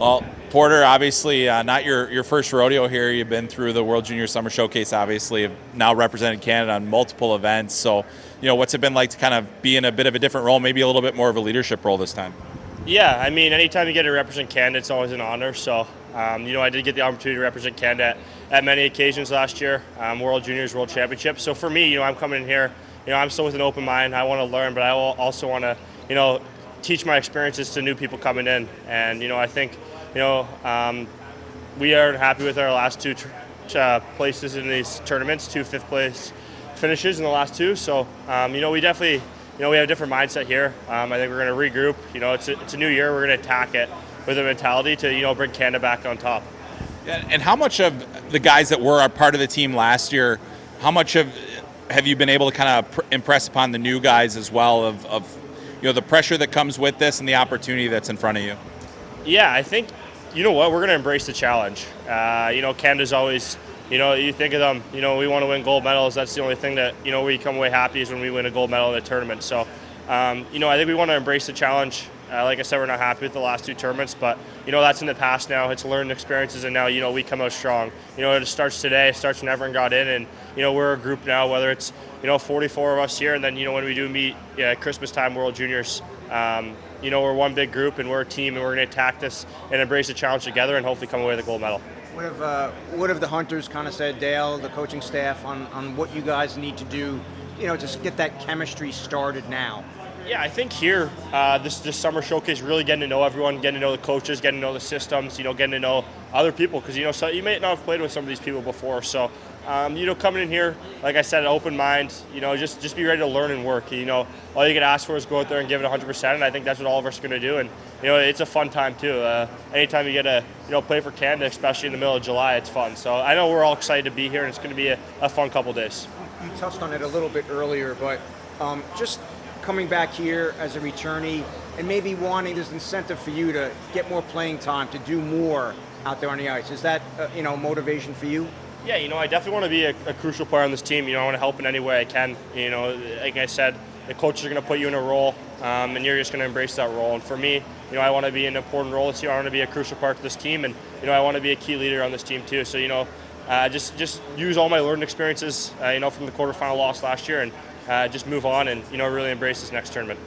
Well, Porter, obviously not your first rodeo here. You've been through the World Junior Summer Showcase, obviously, have now represented Canada on multiple events. So, what's it been like to kind of be in a bit of a different role, maybe a little bit more of a leadership role this time? Yeah, I mean, anytime you get to represent Canada, it's always an honor. So, I did get the opportunity to represent Canada at many occasions last year, World Juniors, World Championships. So for me, I'm coming in here, I'm still with an open mind. I want to learn, but I also want to, teach my experiences to new people coming in. And, I think, we are happy with our last two places in these tournaments, two fifth place finishes in the last two. So, we definitely, we have a different mindset here. I think we're going to regroup. It's a new year. We're going to attack it with a mentality to, bring Canada back on top. Yeah, and how much of the guys that were a part of the team last year, how much have you been able to kind of impress upon the new guys as well of the pressure that comes with this and the opportunity that's in front of you? Yeah, I think, we're going to embrace the challenge. Canada's always, you think of them, we want to win gold medals. That's the only thing that, we come away happy is when we win a gold medal in a tournament. So, I think we want to embrace the challenge. Like I said, we're not happy with the last two tournaments, but, that's in the past now. It's learned experiences, and now, we come out strong. It starts today. It starts when everyone got in, and, we're a group now, whether it's, 44 of us here, and then, when we do meet Christmas time World Juniors, we're one big group, and we're a team, and we're going to attack this and embrace the challenge together and hopefully come away with a gold medal. What have the Hunters kind of said, Dale, the coaching staff, on what you guys need to do, to get that chemistry started now? Yeah, I think here, this summer showcase, really getting to know everyone, getting to know the coaches, getting to know the systems, getting to know other people, because, so you may not have played with some of these people before. So, coming in here, like I said, an open mind, just be ready to learn and work. All you can ask for is go out there and give it 100%, and I think that's what all of us are going to do. And, it's a fun time, too. Anytime you get to, play for Canada, especially in the middle of July, it's fun. So I know we're all excited to be here, and it's going to be a fun couple days. You touched on it a little bit earlier, but just coming back here as a returnee and maybe wanting this incentive for you to get more playing time, to do more out there on the ice. Is that, motivation for you? Yeah, I definitely want to be a crucial player on this team. I want to help in any way I can. Like I said, the coaches are going to put you in a role, and you're just going to embrace that role. And for me, I want to be in an important role this year. I want to be a crucial part of this team, and, I want to be a key leader on this team too. So, just use all my learned experiences, from the quarterfinal loss last year, and just move on and, really embrace this next tournament.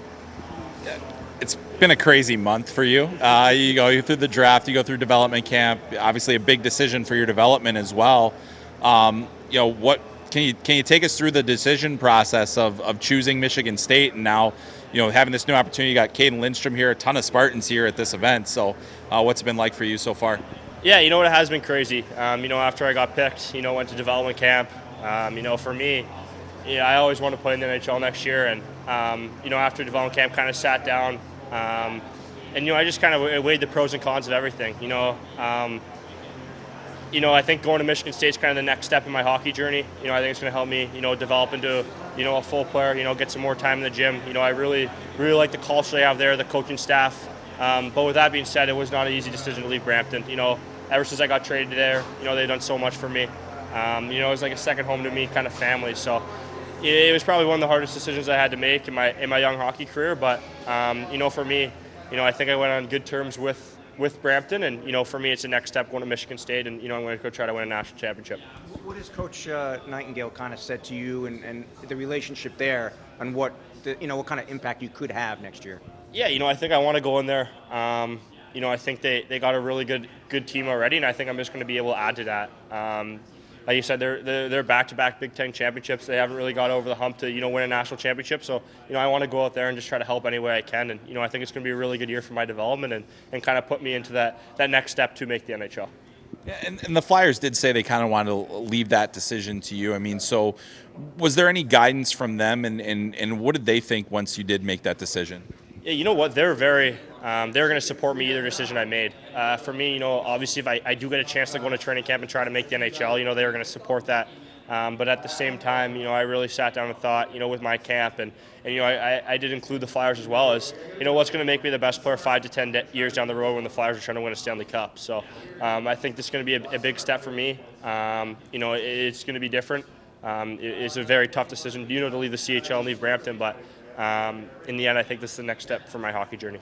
It's been a crazy month for you. You go through the draft, you go through development camp, obviously a big decision for your development as well. What can you take us through the decision process of choosing Michigan State and now, having this new opportunity? You got Caden Lindstrom here, a ton of Spartans here at this event. So what's it been like for you so far? Yeah, it has been crazy. After I got picked, went to development camp. For me, I always want to play in the NHL next year, and after development camp, kind of sat down, and I just kind of weighed the pros and cons of everything. I think going to Michigan State is kind of the next step in my hockey journey. I think it's going to help me, develop into a full player. Get some more time in the gym. I really like the culture they have there, the coaching staff. But with that being said, it was not an easy decision to leave Brampton. Ever since I got traded there, they've done so much for me. It was like a second home to me, kind of family. So it was probably one of the hardest decisions I had to make in my young hockey career. But for me, I think I went on good terms with Brampton, and for me, it's the next step going to Michigan State, and I'm going to go try to win a national championship. What has Coach Nightingale kind of said to you, and the relationship there, and what kind of impact you could have next year? Yeah, I think I want to go in there. I think they got a really good team already, and I think I'm just going to be able to add to that. Like you said, they're back-to-back Big Ten championships. They haven't really got over the hump to win a national championship. So I want to go out there and just try to help any way I can. And I think it's going to be a really good year for my development and kind of put me into that next step to make the NHL. Yeah, and the Flyers did say they kind of wanted to leave that decision to you. I mean, so was there any guidance from them, and what did they think once you did make that decision? Yeah, you know what? They're very they're going to support me either decision I made. For me, obviously if I do get a chance to go into training camp and try to make the NHL, they're going to support that. But at the same time, I really sat down and thought, with my camp, and I did include the Flyers as well as, what's going to make me the best player 5 to 10 years down the road when the Flyers are trying to win a Stanley Cup. So I think this is going to be a big step for me. It's going to be different. It's a very tough decision, to leave the CHL and leave Brampton, but in the end, I think this is the next step for my hockey journey.